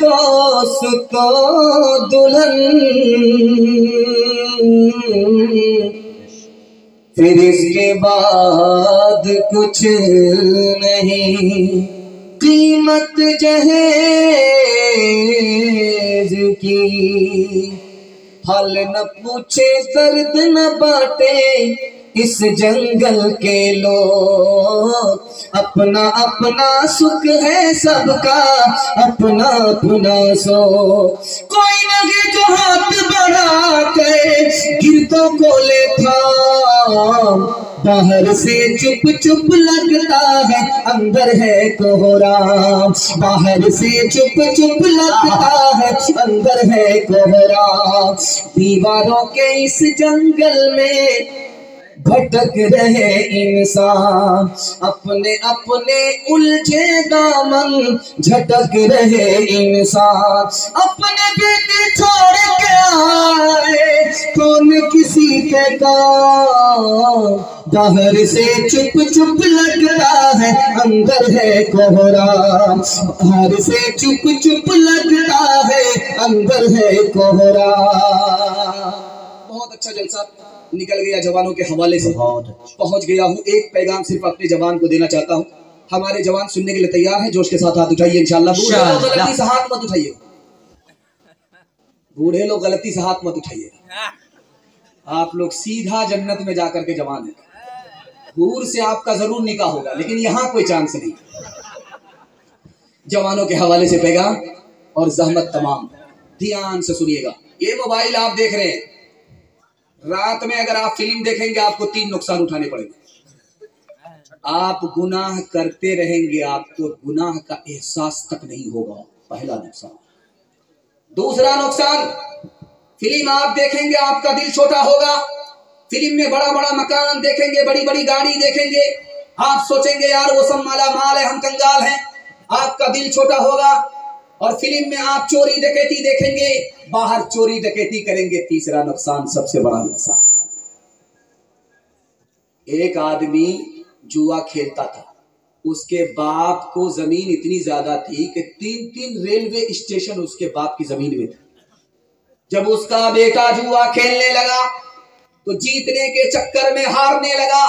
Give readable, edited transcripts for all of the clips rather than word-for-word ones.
دوستو دلہن پھر اس کے بعد کچھ نہیں، قیمت جہیز کی حل نہ پوچھے درد نہ بانٹے اس جنگل کے لوگ، اپنا اپنا سکھ ہے سب کا اپنا اپنا سو، کوئی لگے جو ہاتھ بڑھا کے گردوں کو لے تھا، باہر سے چپ چپ لگتا ہے اندر ہے کوہرام، باہر سے چپ چپ لگتا ہے اندر ہے کوہرام، دیواروں کے اس جنگل میں بھٹک رہے انسان، اپنے اپنے الجھے دامن جھٹک رہے انسان، اپنے بیٹے چھوڑ کے آئے کون کسی کے کام، باہر سے چپ چپ لگتا ہے اندر ہے کوہرام، باہر سے چپ چپ لگتا ہے اندر ہے کوہرام۔ بہت اچھا جلسہ نکل گیا جوانوں کے حوالے سے، پہنچ گیا ہوں۔ ایک پیغام صرف اپنے جوان کو دینا چاہتا ہوں، ہمارے جوان سننے کے لیے تیار ہیں؟ جوش کے ساتھ ہاتھ اٹھائیے انشاءاللہ۔ بوڑھے لوگ غلطی سے ہاتھ مت اٹھائیے، بوڑھے لوگ غلطی سے ہاتھ مت اٹھائیے، آپ لوگ سیدھا جنت میں جا کر کے جوان ہیں، حور سے آپ کا ضرور نکاح ہوگا لیکن یہاں کوئی چانس نہیں۔ جوانوں کے حوالے سے پیغام اور زحمت تمام، دھیان سے سنیے گا۔ یہ موبائل آپ دیکھ رہے ہیں، رات میں اگر آپ فلم دیکھیں گے آپ کو 3 نقصان اٹھانے پڑیں گے۔ آپ گناہ کرتے رہیں گے، آپ کو گناہ کا احساس تک نہیں ہوگا، پہلا نقصان۔ دوسرا نقصان، فلم آپ دیکھیں گے آپ کا دل چھوٹا ہوگا، فلم میں بڑا بڑا مکان دیکھیں گے، بڑی بڑی گاڑی دیکھیں گے، آپ سوچیں گے یار وہ سب مالا مال ہے، ہم کنگال ہیں، آپ کا دل چھوٹا ہوگا۔ اور فلم میں آپ چوری ڈکیتی دیکھیں گے، باہر چوری ڈکیتی کریں گے۔ تیسرا نقصان، سب سے بڑا نقصان، ایک آدمی جوا کھیلتا تھا، اس کے باپ کو زمین اتنی زیادہ تھی کہ 3 ریلوے اسٹیشن اس کے باپ کی زمین میں تھے۔ جب اس کا بیٹا جوا کھیلنے لگا تو جیتنے کے چکر میں ہارنے لگا،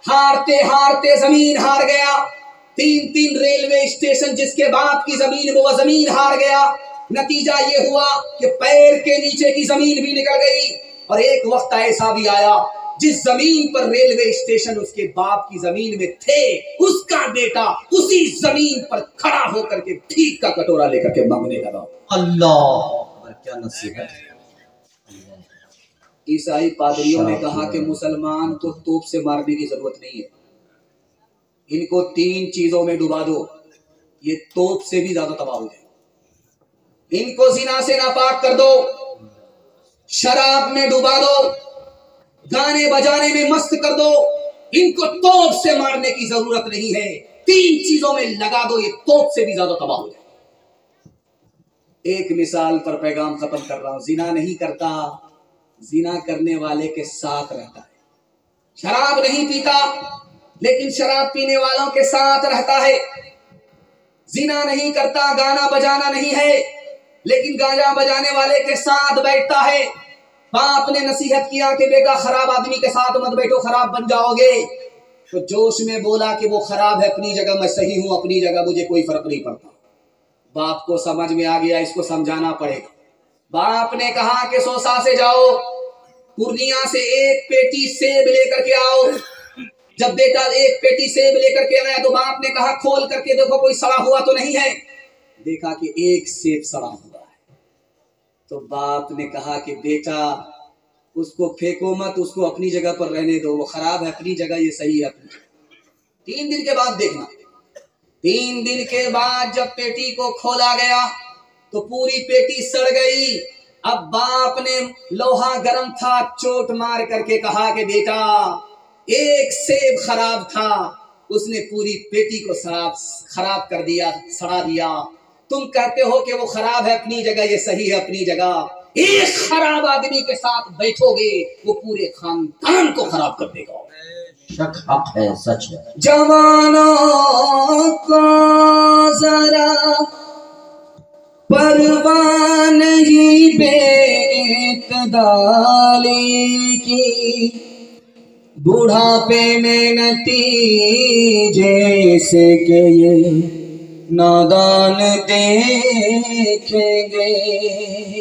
ہارتے ہارتے زمین ہار گیا، 3 ریلوے اسٹیشن جس کے باپ کی زمین وہ زمین ہار گیا۔ نتیجہ یہ ہوا کہ پیر کے نیچے کی زمین بھی نکل گئی، اور ایک وقت ایسا بھی آیا جس زمین پر ریلوے اسٹیشن اس کے باپ کی زمین میں تھے، اس کا بیٹا اسی زمین پر کھڑا ہو کر کے بھیک کا کٹورا لے کر کے مانگنے لگا۔ اللہ کیا نصیحت! عیسائی پادریوں نے کہا کہ مسلمان کو توپ سے مارنے کی ضرورت نہیں ہے، ان کو 3 چیزوں میں ڈبا دو، یہ توپ سے بھی زیادہ تباہ ہو جائے۔ ان کو زنا سے ناپاک کر دو، شراب میں ڈبا دو، گانے بجانے میں مست کر دو، ان کو توپ سے مارنے کی ضرورت نہیں ہے، 3 چیزوں میں لگا دو، یہ توپ سے بھی زیادہ تباہ ہو جائے۔ ایک مثال پر پیغام ختم کر رہا ہوں، زنا نہیں کرتا، زنا کرنے والے کے ساتھ رہتا ہے، شراب نہیں پیتا لیکن شراب پینے والوں کے ساتھ رہتا ہے، زنا نہیں کرتا، گانا بجانا نہیں ہے لیکن گانا بجانے والے کے ساتھ بیٹھتا ہے۔ باپ نے نصیحت کیا کہ بیٹا خراب آدمی کے ساتھ مت بیٹھو، خراب بن جاؤ گے، تو جوش میں بولا کہ وہ خراب ہے اپنی جگہ، میں صحیح ہوں اپنی جگہ، مجھے کوئی فرق نہیں پڑتا۔ باپ کو سمجھ میں آ گیا، اس کو سمجھانا پڑے گا۔ باپ نے کہا کہ سوسا سے جاؤ، پورنیا سے 1 پیٹی سیب لے کر کے آؤ۔ جب بیٹا 1 پیٹی سیب لے کر کے آیا تو باپ نے کہا کھول کر کے دیکھو کوئی سڑا ہوا تو نہیں ہے، دیکھا کہ 1 سیب سڑا ہوا ہے، تو باپ نے کہا کہ بیٹا اس کو پھینکو مت، اس کو اپنی جگہ پر رہنے دو، وہ خراب ہے اپنی جگہ، یہ صحیح ہے اپنی جگہ۔ 3 دن کے بعد دیکھنا، 3 دن کے بعد جب پیٹی کو کھولا گیا تو پوری پیٹی سڑ گئی۔ اب باپ نے لوہا گرم تھا، چوٹ مار کر کے کہا کہ بیٹا 1 سیب خراب تھا، اس نے پوری پیٹی کو خراب کر دیا، سڑا دیا۔ تم کہتے ہو کہ وہ خراب ہے اپنی جگہ، یہ صحیح ہے اپنی جگہ، ایک خراب آدمی کے ساتھ بیٹھو گے وہ پورے خاندان کو خراب کر دے گا۔ شک حق ہے، سچ ہے۔ جوانوں کو ذرا پروان ہی بے اعتدالی کی بڑھاپے میں نتیجے سے کہ یہ نادان دیکھیں گے